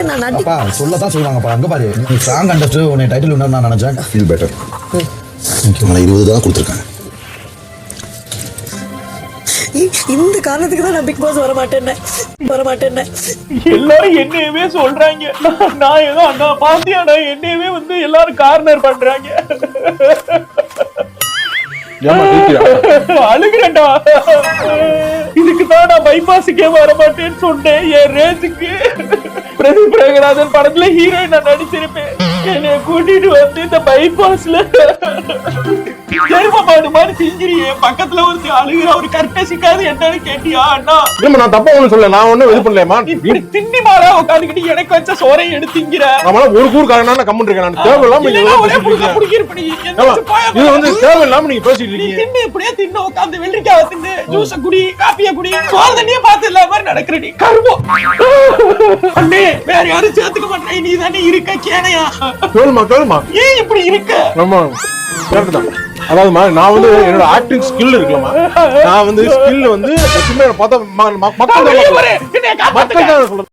அப்பா சொல்லதான் செய்வாங்கப்பா. அங்க பாரு, நீ சாங் கண்டஸ்ட் உன்னை டைட்டில் வின்னர் நான் நினைச்சேன். Feel better. நான் 20 தான் கொடுத்துருக்கேன். இந்த காரணத்துக்கு தான் நான் பிக் பாஸ் வர மாட்டேன். எல்லாரும் என்னையவே சொல்றாங்க. நான் ஏதோ அண்ணா பாத்தியாடா என்னையவே வந்து எல்லாரும் கார்னர் பண்றாங்க. அழுகிறேன்டா. இதுக்குதான் நான் பைபாஸுக்கே வர மாட்டேன்னு சொன்னேன். என் ரேஞ்சுக்கு பிரதீப் ரங்கநாதன் படத்துல ஹீரோயின் நான் நடிச்சிருப்பேன். என்னை கூட்டிட்டு வந்து இந்த பைபாஸ்ல மாடு மாதிரி செஞ்சிரியே. பக்கத்துல ஒரு அழுகிற ஒரு கர்ப்பசிக்காது என்னன்னு கேட்டியா அண்ணா? நான் தப்பா ஒண்ணு சொல்ல, நான் ஒண்ணும் இது பண்ணலையம்மா. இப்படி திண்ணி மாடா உட்காந்துக்கிட்டு எனக்கு வச்ச சோறையை எடுத்தீங்கிற. ஒரு கூறுக்காரனா நான் கம்மன் இருக்கேன். நான் தேவையில்லாம இது வந்து தேவையில்லாம நீங்க பேசிட்டு இருக்கீங்க. தின்னு இப்படியே தின்னு உட்காந்து வெள்ளரிக்காவை தின்னு ஜூஸ குடி காப்பிய குடி சோறு தண்ணியே பார்த்து இல்லாம மாதிரி நடக்கிறடி கரும்போ. அண்ணே வேற யாரும் சேர்த்துக்க மாட்டேன். நீ தானே இருக்க கேனையா? சொல்லுமா ஏன் இப்படி இருக்க? ஆமா அதாவதுமா, நான் வந்து என்னோட ஆக்டிங் ஸ்கில் இருக்குல்லமா, நான் வந்து ஸ்கில் வந்து பார்த்தா மக்கள் தான் சொல்றேன்.